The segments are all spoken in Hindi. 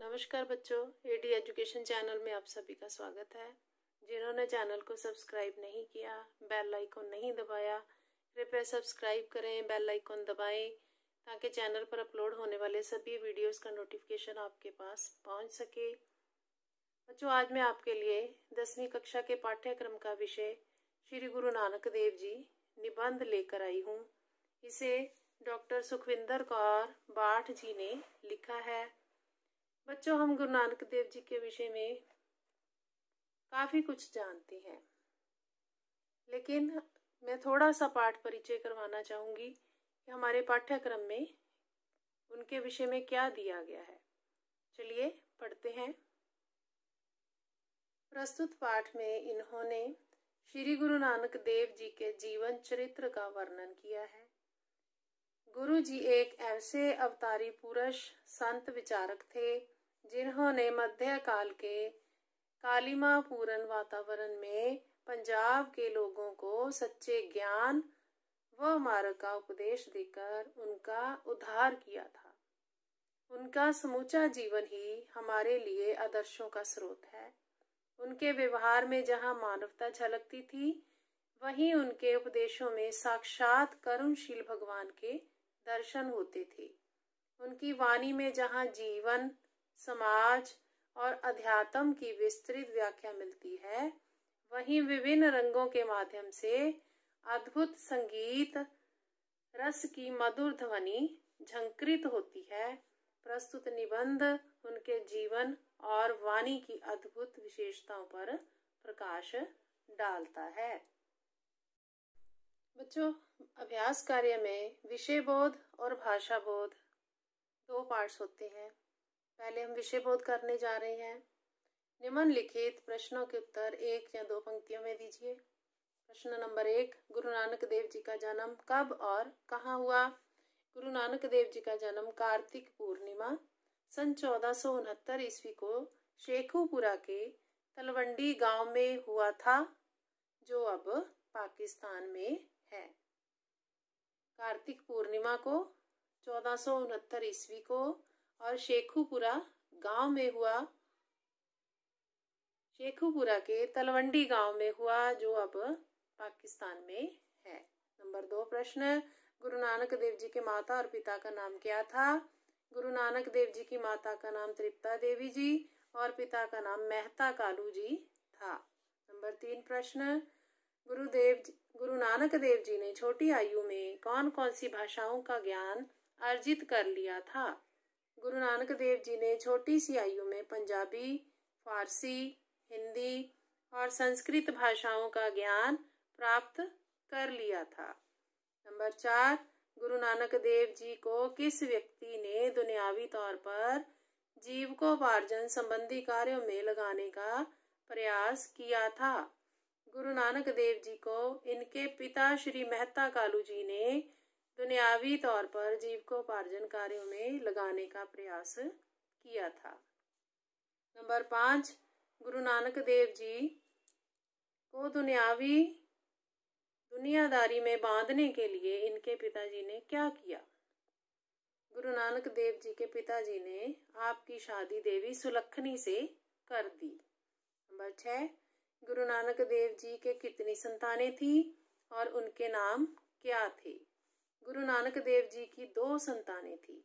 नमस्कार बच्चों, एडी एजुकेशन चैनल में आप सभी का स्वागत है। जिन्होंने चैनल को सब्सक्राइब नहीं किया, बेल आइकन नहीं दबाया, कृपया सब्सक्राइब करें, बेल आइकन दबाएं ताकि चैनल पर अपलोड होने वाले सभी वीडियोस का नोटिफिकेशन आपके पास पहुंच सके। बच्चों, आज मैं आपके लिए 10वीं कक्षा के पाठ्यक्रम का विषय श्री गुरु नानक देव जी निबंध लेकर आई हूँ। इसे डॉक्टर सुखविंदर कौर बाठ जी ने लिखा है। बच्चों, हम गुरु नानक देव जी के विषय में काफ़ी कुछ जानते हैं, लेकिन मैं थोड़ा सा पाठ परिचय करवाना चाहूँगी कि हमारे पाठ्यक्रम में उनके विषय में क्या दिया गया है। चलिए पढ़ते हैं। प्रस्तुत पाठ में इन्होंने श्री गुरु नानक देव जी के जीवन चरित्र का वर्णन किया है। गुरु जी एक ऐसे अवतारी पुरुष संत विचारक थे जिन्होंने मध्यकाल के कालिमा पूर्ण वातावरण में पंजाब के लोगों को सच्चे ज्ञान व मार्ग का उपदेश देकर उनका उद्धार किया था। उनका समूचा जीवन ही हमारे लिए आदर्शों का स्रोत है। उनके व्यवहार में जहाँ मानवता झलकती थी, वहीं उनके उपदेशों में साक्षात करुणशील भगवान के दर्शन होते थे। उनकी वाणी में जहाँ जीवन, समाज और अध्यात्म की विस्तृत व्याख्या मिलती है, वहीं विभिन्न रंगों के माध्यम से अद्भुत संगीत रस की मधुर ध्वनि झंकृत होती है। प्रस्तुत निबंध उनके जीवन और वाणी की अद्भुत विशेषताओं पर प्रकाश डालता है। बच्चों, अभ्यास कार्य में विषय बोध और भाषा बोध दो पार्ट्स होते हैं। पहले हम विषय बोध करने जा रहे हैं। निम्नलिखित प्रश्नों के उत्तर एक या दो पंक्तियों में दीजिए। प्रश्न नंबर 1, गुरु नानक देव जी का जन्म कब और कहाँ हुआ? गुरु नानक देव जी का जन्म कार्तिक पूर्णिमा सन 1469 ईस्वी को शेखुपुरा के तलवंडी गांव में हुआ था, जो अब पाकिस्तान में है। कार्तिक पूर्णिमा को 1469 ईस्वी को और शेखुपुरा गांव में हुआ, शेखुपुरा के तलवंडी गांव में हुआ, जो अब पाकिस्तान में है। नंबर 2 प्रश्न, गुरु नानक देव जी के माता और पिता का नाम क्या था? गुरु नानक देव जी की माता का नाम तृप्ता देवी जी और पिता का नाम मेहता कालू जी था। नंबर 3 प्रश्न, गुरु नानक देव जी ने छोटी आयु में कौन कौन सी भाषाओं का ज्ञान अर्जित कर लिया था? गुरु नानक देव जी ने छोटी सी आयु में पंजाबी, फारसी, हिंदी और संस्कृत भाषाओं का ज्ञान प्राप्त कर लिया था। नंबर 4, गुरु नानक देव जी को किस व्यक्ति ने दुनियावी तौर पर जीविकोपार्जन संबंधी कार्यों में लगाने का प्रयास किया था? गुरु नानक देव जी को इनके पिता श्री मेहता कालू जी ने दुनियावी तौर पर जीविकोपार्जन कार्यों में लगाने का प्रयास किया था। नंबर 5, गुरु नानक देव जी को दुनियादारी में बांधने के लिए इनके पिताजी ने क्या किया? गुरु नानक देव जी के पिताजी ने आपकी शादी देवी सुलक्षणी से कर दी। नंबर 6, गुरु नानक देव जी के कितनी संतानें थी और उनके नाम क्या थे? गुरु नानक देव जी की 2 संतानें थी।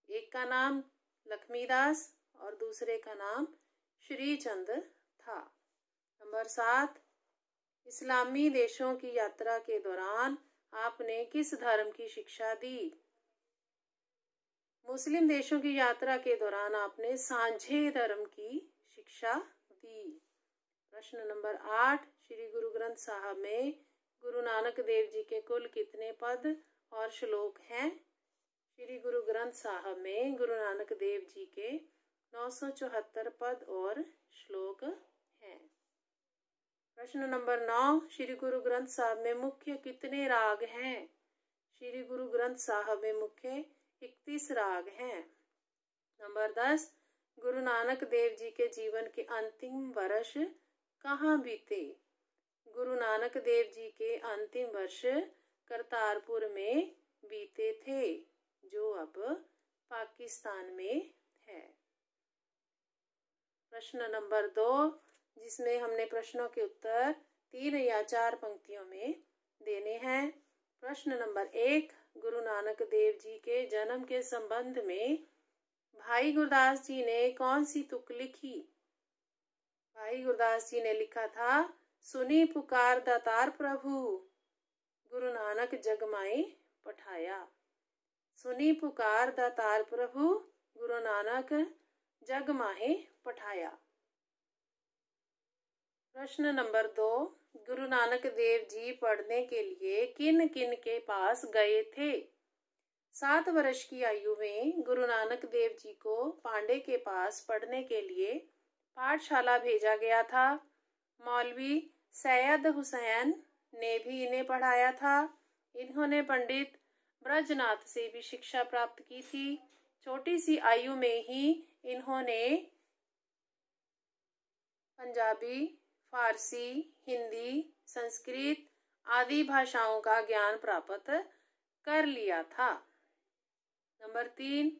एक का नाम लक्ष्मीदास और दूसरे का नाम श्रीचंद था। नंबर 7, इस्लामी देशों की यात्रा के दौरान आपने किस धर्म की शिक्षा दी? मुस्लिम देशों की यात्रा के दौरान आपने सांझे धर्म की शिक्षा दी। प्रश्न नंबर 8, श्री गुरु ग्रंथ साहब में गुरु नानक देव जी के कुल कितने पद और श्लोक हैं? श्री गुरु ग्रंथ साहब में गुरु नानक देव जी के 974 पद और श्लोक हैं। प्रश्न नंबर 9, श्री गुरु ग्रंथ साहब में मुख्य कितने राग हैं? श्री गुरु ग्रंथ साहब में मुख्य 31 राग हैं। नंबर 10, गुरु नानक देव जी के जीवन के अंतिम वर्ष कहाँ बीते? गुरु नानक देव जी के अंतिम वर्ष करतारपुर में बीते थे, जो अब पाकिस्तान में है। प्रश्न नंबर 2, जिसमें हमने प्रश्नों के उत्तर 3 या 4 पंक्तियों में देने हैं। प्रश्न नंबर 1, गुरु नानक देव जी के जन्म के संबंध में भाई गुरदास जी ने कौन सी तुक लिखी? भाई गुरदास जी ने लिखा था, सुनी पुकार दातार प्रभु, गुरु नानक जग माई पठाया। सुनी पुकार दातार प्रभु, गुरु नानक जग माहे पठाया। प्रश्न नंबर 2, गुरु नानक देव जी पढ़ने के लिए किन किन के पास गए थे? 7 वर्ष की आयु में गुरु नानक देव जी को पांडे के पास पढ़ने के लिए पाठशाला भेजा गया था। मौलवी सैयद हुसैन ने भी इन्हें पढ़ाया था। इन्होंने पंडित ब्रजनाथ से भी शिक्षा प्राप्त की थी। छोटी सी आयु में ही इन्होंने पंजाबी, फारसी, हिंदी, संस्कृत आदि भाषाओं का ज्ञान प्राप्त कर लिया था। नंबर 3,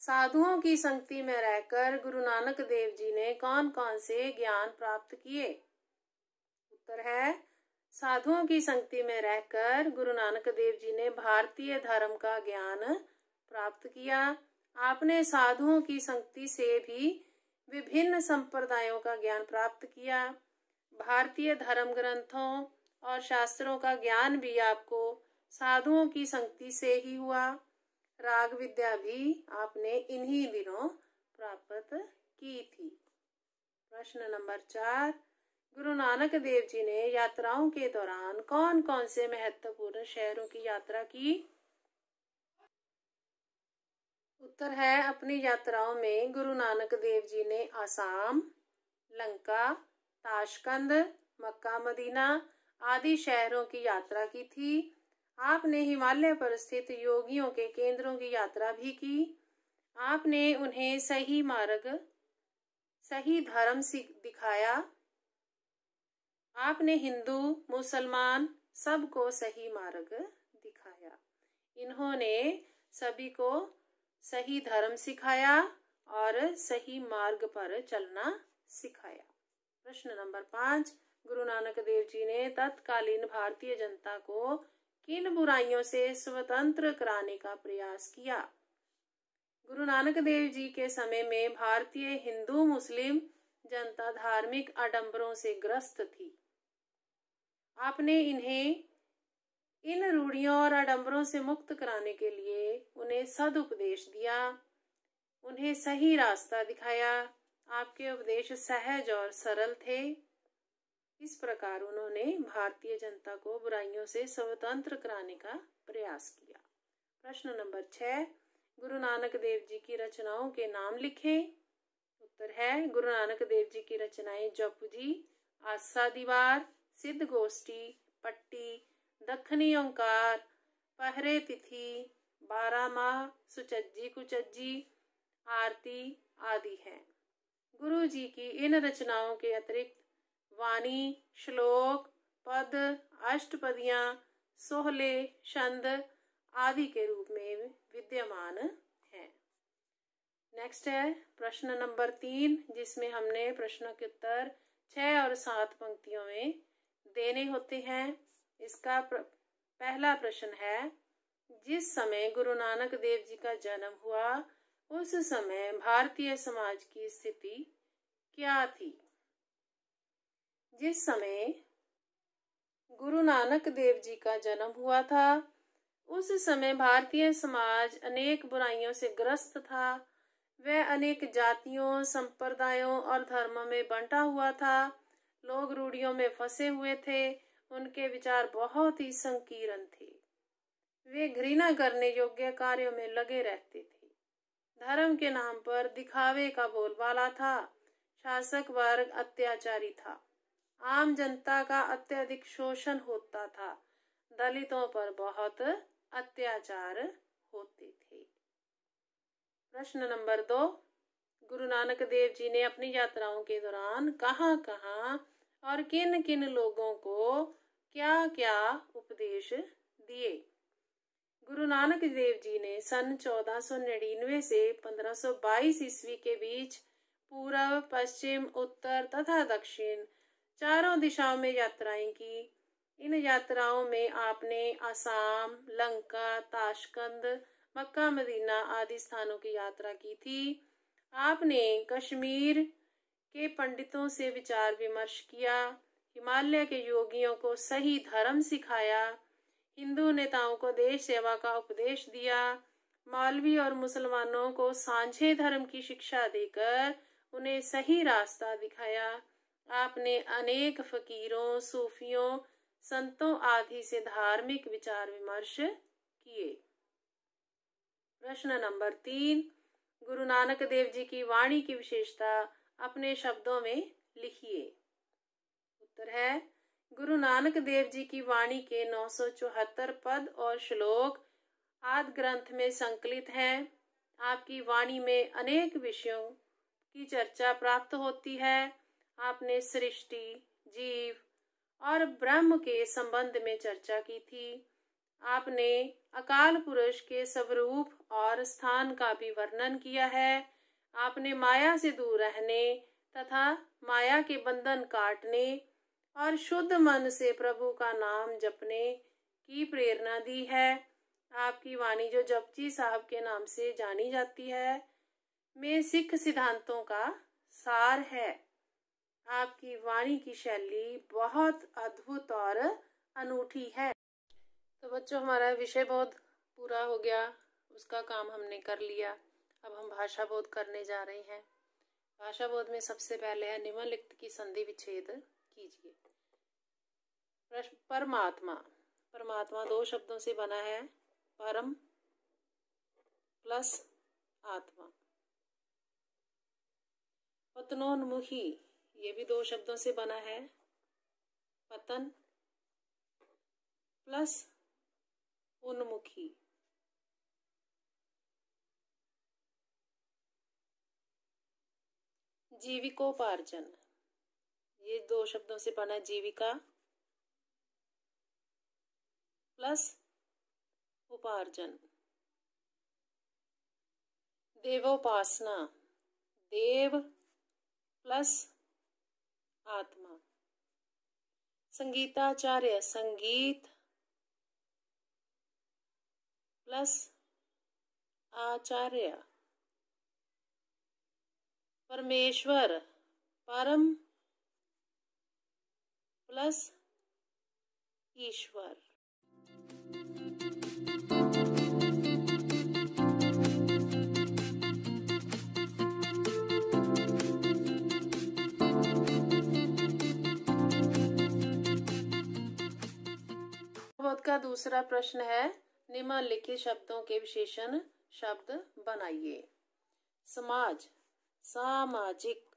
साधुओं की संगति में रहकर गुरु नानक देव जी ने कौन कौन से ज्ञान प्राप्त किए? उत्तर है, साधुओं की संगति में रहकर गुरु नानक देव जी ने भारतीय धर्म का ज्ञान प्राप्त किया। आपने साधुओं की संगति से भी विभिन्न संप्रदायों का ज्ञान प्राप्त किया। भारतीय धर्म ग्रंथों और शास्त्रों का ज्ञान भी आपको साधुओं की संगति से ही हुआ। राग विद्या भी आपने इन्हीं दिनों प्राप्त की थी। प्रश्न नंबर 4, गुरु नानक देव जी ने यात्राओं के दौरान कौन कौन से महत्वपूर्ण शहरों की यात्रा की? उत्तर है, अपनी यात्राओं में गुरु नानक देव जी ने Assam, Lanka, Tashkent, Mecca Medina आदि शहरों की यात्रा की थी। आपने हिमालय पर स्थित योगियों के केंद्रों की यात्रा भी की। आपने उन्हें सही मार्ग, सही धर्म दिखाया। आपने हिंदू, मुसलमान सबको सही मार्ग दिखाया। इन्होंने सभी को सही धर्म सिखाया और सही मार्ग पर चलना सिखाया। प्रश्न नंबर 5, गुरु नानक देव जी ने तत्कालीन भारतीय जनता को किन बुराइयों से स्वतंत्र कराने का प्रयास किया? गुरु नानक देव जी के समय में भारतीय हिंदू मुस्लिम जनता धार्मिक आडंबरों से ग्रस्त थी। आपने इन्हें इन रूढ़ियों और आडंबरों से मुक्त कराने के लिए उन्हें सदुपदेश दिया, उन्हें सही रास्ता दिखाया। आपके उपदेश सहज और सरल थे। इस प्रकार उन्होंने भारतीय जनता को बुराइयों से स्वतंत्र कराने का प्रयास किया। प्रश्न नंबर 6, गुरु नानक देव जी की रचनाओं के नाम लिखें। उत्तर है, गुरु नानक देव जी की रचनाएं जपू जी, आसा दीवार, सिद्ध गोष्ठी, पट्टी, दखनी ओंकार, पहरे तिथि, 12 माह, सुचज्जी कुचज्जी, आरती आदि हैं। गुरु जी की इन रचनाओं के अतिरिक्त वाणी, श्लोक, पद, अष्टपदियां, सोहले, छंद आदि के रूप में विद्यमान हैं। नेक्स्ट है प्रश्न नंबर 3, जिसमें हमने प्रश्नों के उत्तर 6 और 7 पंक्तियों में देने होते हैं। इसका पहला प्रश्न है, जिस समय गुरु नानक देव जी का जन्म हुआ उस समय भारतीय समाज की स्थिति क्या थी? जिस समय गुरु नानक देव जी का जन्म हुआ था उस समय भारतीय समाज अनेक बुराइयों से ग्रस्त था। वह अनेक जातियों, संप्रदायों और धर्मों में बंटा हुआ था। लोग रूढ़ियों में फंसे हुए थे। उनके विचार बहुत ही संकीर्ण थे। वे घृणा करने योग्य कार्यों में लगे रहते थे। धर्म के नाम पर दिखावे का बोलबाला था। शासक वर्ग अत्याचारी था। आम जनता का अत्यधिक शोषण होता था। दलितों पर बहुत अत्याचार होते थे। प्रश्न नंबर 2, गुरु नानक देव जी ने अपनी यात्राओं के दौरान कहाँ कहाँ और किन किन लोगों को क्या क्या उपदेश दिए? गुरु नानक देव जी ने सन 1499 से 1522 ईस्वी के बीच पूर्व, पश्चिम, उत्तर तथा दक्षिण चारों दिशाओं में यात्राएं की। इन यात्राओं में आपने Assam, Lanka, Tashkent, Mecca, Medina आदि स्थानों की यात्रा की थी। आपने कश्मीर के पंडितों से विचार विमर्श किया, हिमालय के योगियों को सही धर्म सिखाया, हिंदू नेताओं को देश सेवा का उपदेश दिया, मौलवी और मुसलमानों को सांझे धर्म की शिक्षा देकर उन्हें सही रास्ता दिखाया। आपने अनेक फकीरों, सूफियों, संतों आदि से धार्मिक विचार विमर्श किए। प्रश्न नंबर 3, गुरु नानक देव जी की वाणी की विशेषता अपने शब्दों में लिखिए। उत्तर है, गुरु नानक देव जी की वाणी के 974 पद और श्लोक आदि ग्रंथ में संकलित हैं। आपकी वाणी में अनेक विषयों की चर्चा प्राप्त होती है। आपने सृष्टि, जीव और ब्रह्म के संबंध में चर्चा की थी। आपने अकाल पुरुष के स्वरूप और स्थान का भी वर्णन किया है। आपने माया से दूर रहने तथा माया के बंधन काटने और शुद्ध मन से प्रभु का नाम जपने की प्रेरणा दी है। आपकी वाणी जो जपजी साहब के नाम से जानी जाती है, में सिख सिद्धांतों का सार है। आपकी वाणी की शैली बहुत अद्भुत और अनूठी है। तो बच्चों, हमारा विषय बोध पूरा हो गया, उसका काम हमने कर लिया। अब हम भाषा बोध करने जा रहे हैं। भाषा बोध में सबसे पहले है निम्नलिखित की संधि विच्छेद कीजिए। प्रश्न, परमात्मा। परमात्मा 2 शब्दों से बना है, परम प्लस आत्मा। पतनोन्मुखी, ये भी 2 शब्दों से बना है, पतन प्लस उन्मुखी। जीविकोपार्जन, ये 2 शब्दों से बना, जीविका प्लस उपार्जन। देवोपासना, देव प्लस आत्मा। संगीताचार्य, संगीत प्लस आचार्य। परमेश्वर, परम प्लस ईश्वर। का दूसरा प्रश्न है, निम्नलिखित शब्दों के विशेषण शब्द बनाइए। समाज, सामाजिक,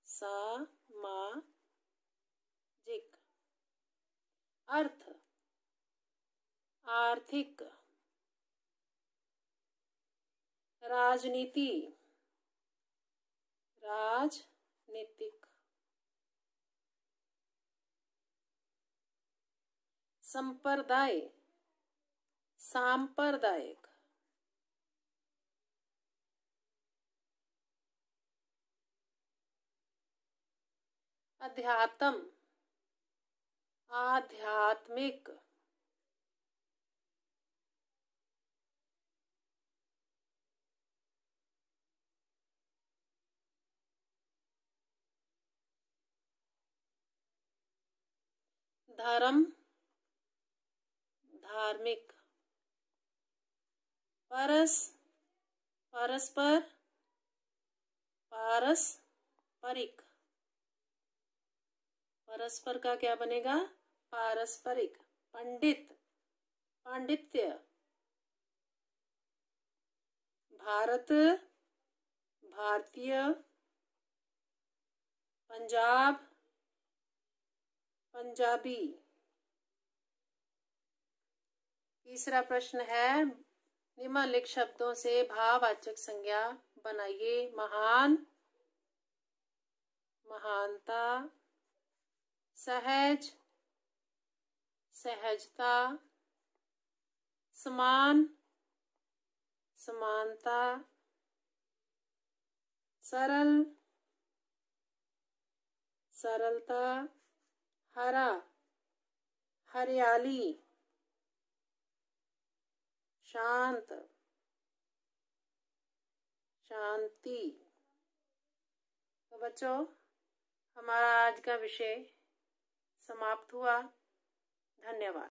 सामाजिक। अर्थ, आर्थिक। राजनीति, राजनीतिक। संप्रदाय, सांप्रदायिक। अध्यात्म, आध्यात्मिक। धर्म, धार्मिक। परस्पर, पारस्परिक। परस्पर का क्या बनेगा? पारस्परिक। पंडित, पांडित्य। भारत, भारतीय। पंजाब, पंजाबी। तीसरा प्रश्न है, निम्नलिखित शब्दों से भाववाचक संज्ञा बनाइए। महान, महानता। सहज, सहजता। समान, समानता। सरल, सरलता, हरा, हरियाली, शांत, शांति। तो बच्चों, हमारा आज का विषय समाप्त हुआ। धन्यवाद।